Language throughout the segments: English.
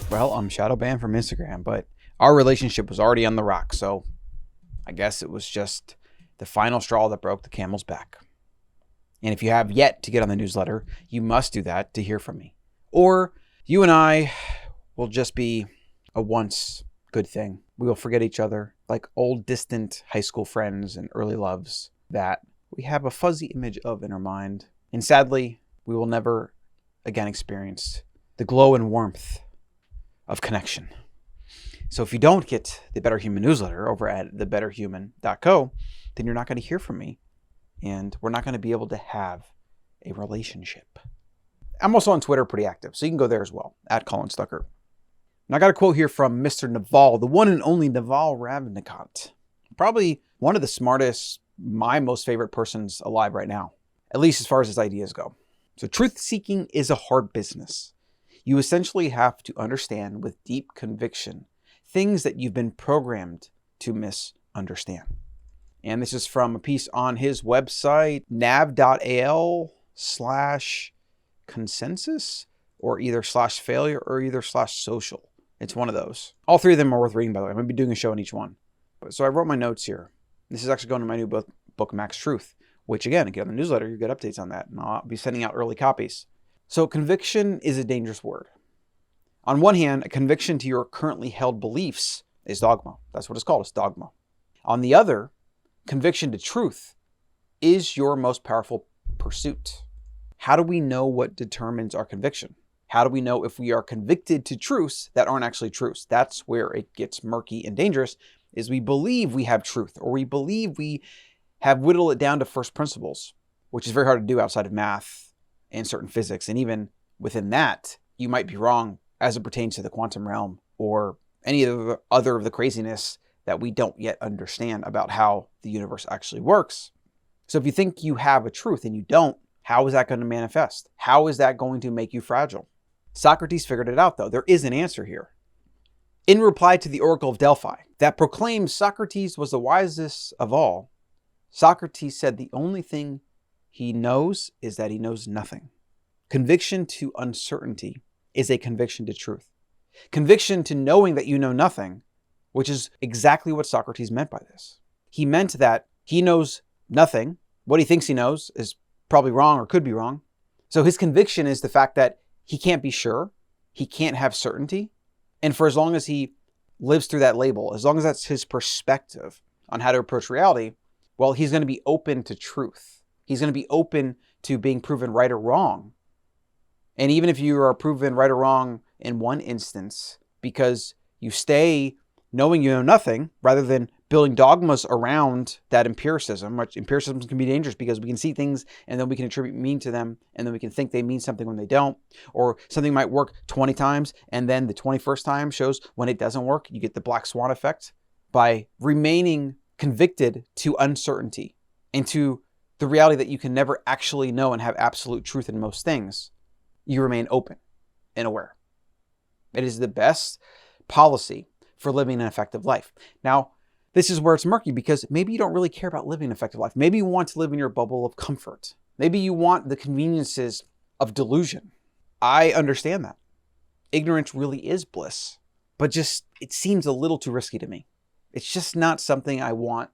Well, I'm shadow banned from Instagram, but our relationship was already on the rocks, so I guess it was just the final straw that broke the camel's back. And if you have yet to get on the newsletter, you must do that to hear from me. Or you and I will just be a once good thing. We will forget each other like old distant high school friends and early loves that we have a fuzzy image of in our mind. And sadly, we will never again experience the glow and warmth of connection. So if you don't get the Better Human newsletter over at thebetterhuman.co, then you're not going to hear from me. And we're not going to be able to have a relationship. I'm also on Twitter pretty active, so you can go there as well, at Colin Stucker. And I got a quote here from Mr. Naval, the one and only Naval Ravikant. Probably one of the smartest, my most favorite persons alive right now, at least as far as his ideas go. So truth-seeking is a hard business. You essentially have to understand with deep conviction things that you've been programmed to misunderstand. And this is from a piece on his website, nav.al/consensus, or either /failure or either /social. It's one of those. All three of them are worth reading, by the way. I'm going to be doing a show on each one. So I wrote my notes here. This is actually going to my new book Max Truth, which again, get on the newsletter, you get updates on that. And I'll be sending out early copies. So conviction is a dangerous word. On one hand, a conviction to your currently held beliefs is dogma. That's what it's called. It's dogma. On the other, conviction to truth is your most powerful pursuit. How do we know what determines our conviction? How do we know if we are convicted to truths that aren't actually truths? That's where it gets murky and dangerous, is we believe we have truth, or we believe we have whittled it down to first principles, which is very hard to do outside of math and certain physics. And even within that, you might be wrong as it pertains to the quantum realm or any other of the craziness that we don't yet understand about how the universe actually works. So if you think you have a truth and you don't, how is that going to manifest? How is that going to make you fragile? Socrates figured it out, though. There is an answer here. In reply to the Oracle of Delphi that proclaimed Socrates was the wisest of all, Socrates said the only thing he knows is that he knows nothing. Conviction to uncertainty is a conviction to truth. Conviction to knowing that you know nothing, which is exactly what Socrates meant by this. He meant that he knows nothing. What he thinks he knows is probably wrong or could be wrong. So his conviction is the fact that he can't be sure. He can't have certainty. And for as long as he lives through that label, as long as that's his perspective on how to approach reality, well, he's going to be open to truth. He's going to be open to being proven right or wrong. And even if you are proven right or wrong in one instance, because you stay knowing you know nothing, rather than building dogmas around that empiricism, which empiricism can be dangerous because we can see things and then we can attribute meaning to them, and then we can think they mean something when they don't, or something might work 20 times and then the 21st time shows when it doesn't work. You get the black swan effect. By remaining convicted to uncertainty and to the reality that you can never actually know and have absolute truth in most things, you remain open and aware. It is the best policy for living an effective life. Now, this is where it's murky because maybe you don't really care about living an effective life. Maybe you want to live in your bubble of comfort. Maybe you want the conveniences of delusion. I understand that. Ignorance really is bliss, but just it seems a little too risky to me. It's just not something I want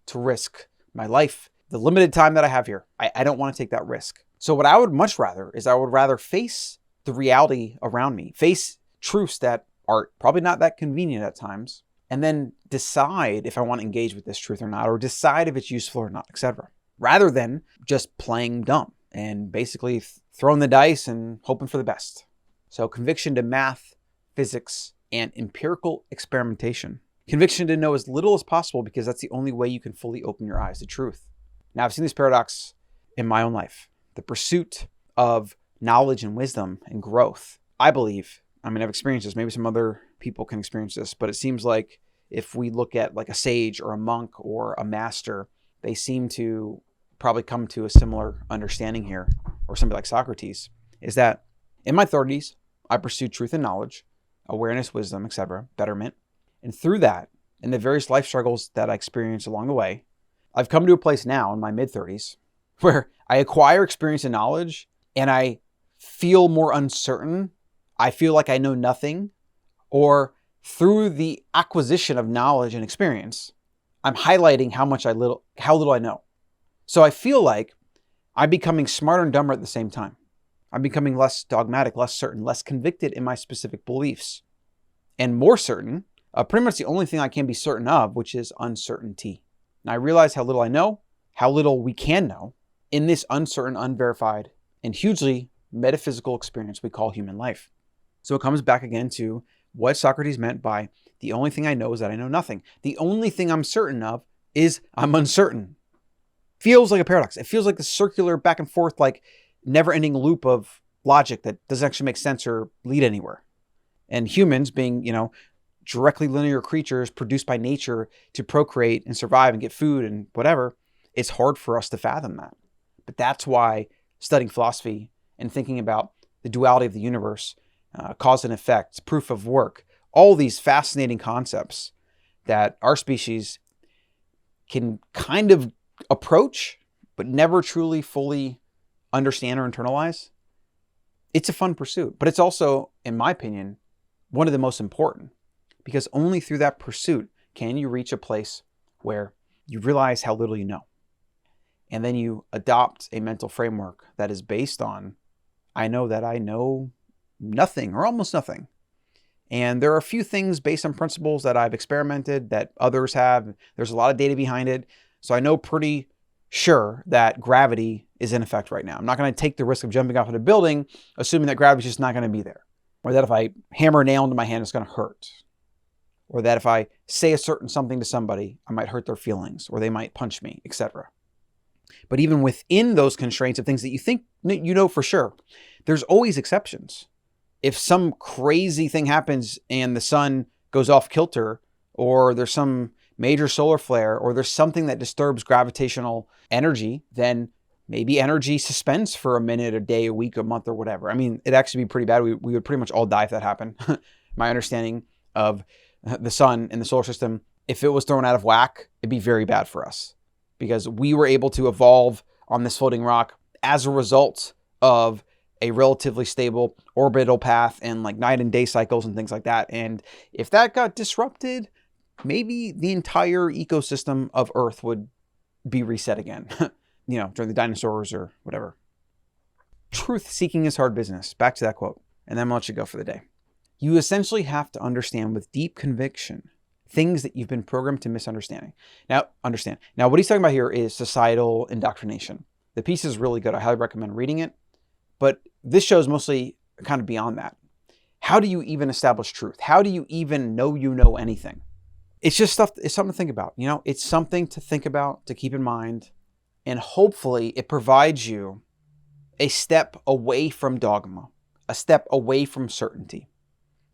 to risk my life, the limited time that I have here. I don't want to take that risk. So what I would much rather is I would rather face the reality around me, face truths that are probably not that convenient at times, and then decide if I want to engage with this truth or not, or decide if it's useful or not, etc. Rather than just playing dumb and basically throwing the dice and hoping for the best. So conviction to math, physics, and empirical experimentation. Conviction to know as little as possible because that's the only way you can fully open your eyes to truth. Now, I've seen this paradox in my own life. The pursuit of knowledge and wisdom and growth, I believe, I've experienced this. Maybe some other people can experience this, but it seems like if we look at like a sage or a monk or a master, they seem to probably come to a similar understanding here, or somebody like Socrates, is that in my 30s, I pursued truth and knowledge, awareness, wisdom, etc., betterment. And through that, and the various life struggles that I experienced along the way, I've come to a place now in my mid-30s where I acquire experience and knowledge and I feel more uncertain. I feel like I know nothing. or through the acquisition of knowledge and experience, I'm highlighting how little I know. So I feel like I'm becoming smarter and dumber at the same time. I'm becoming less dogmatic, less certain, less convicted in my specific beliefs, and more certain of pretty much the only thing I can be certain of, which is uncertainty. And I realize how little I know, how little we can know in this uncertain, unverified, and hugely metaphysical experience we call human life. So it comes back again to what Socrates meant by the only thing I know is that I know nothing. The only thing I'm certain of is I'm uncertain. Feels like a paradox. It feels like the circular back and forth, like never-ending loop of logic that doesn't actually make sense or lead anywhere. And humans being, directly linear creatures produced by nature to procreate and survive and get food and whatever, it's hard for us to fathom that. But that's why studying philosophy and thinking about the duality of the universe, cause and effect, proof of work, all these fascinating concepts that our species can kind of approach, but never truly fully understand or internalize. It's a fun pursuit, but it's also, in my opinion, one of the most important, because only through that pursuit can you reach a place where you realize how little you know. And then you adopt a mental framework that is based on, I know that I know nothing or almost nothing. And there are a few things based on principles that I've experimented that others have. There's a lot of data behind it. So I know pretty sure that gravity is in effect right now. I'm not going to take the risk of jumping off of a building, assuming that gravity's just not going to be there. Or that if I hammer a nail into my hand, it's going to hurt. Or that if I say a certain something to somebody, I might hurt their feelings, or they might punch me, etc. But even within those constraints of things that you think you know for sure, there's always exceptions. If some crazy thing happens and the sun goes off kilter, or there's some major solar flare, or there's something that disturbs gravitational energy, then maybe energy suspends for a minute, a day, a week, a month, or whatever. I mean, it'd actually be pretty bad. We would pretty much all die if that happened. My understanding of the sun and the solar system, if it was thrown out of whack, it'd be very bad for us, because we were able to evolve on this floating rock as a result of a relatively stable orbital path and like night and day cycles and things like that. And if that got disrupted, maybe the entire ecosystem of Earth would be reset again, during the dinosaurs or whatever. Truth seeking is hard business. Back to that quote. And then I'll let you go for the day. You essentially have to understand with deep conviction things that you've been programmed to misunderstanding. Now, understand. Now, what he's talking about here is societal indoctrination. The piece is really good. I highly recommend reading it. But this show is mostly kind of beyond that. How do you even establish truth? How do you even know you know anything? It's just stuff, it's something to think about. It's something to think about, to keep in mind. And hopefully it provides you a step away from dogma, a step away from certainty.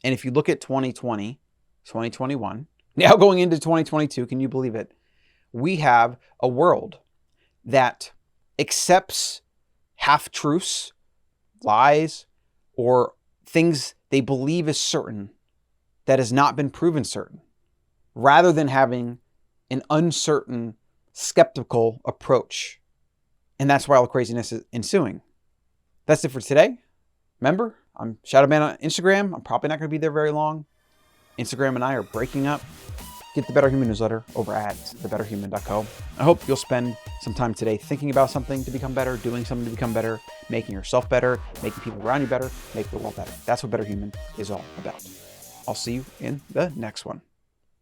And if you look at 2020, 2021, now going into 2022, can you believe it? We have a world that accepts half-truths, lies, or things they believe is certain that has not been proven certain, rather than having an uncertain, skeptical approach. And that's why all the craziness is ensuing. That's it for today. Remember, I'm Shadowman on Instagram. I'm probably not going to be there very long. Instagram and I are breaking up. Get the Better Human newsletter over at thebetterhuman.co. I hope you'll spend some time today thinking about something to become better, doing something to become better, making yourself better, making people around you better, make the world better. That's what Better Human is all about. I'll see you in the next one.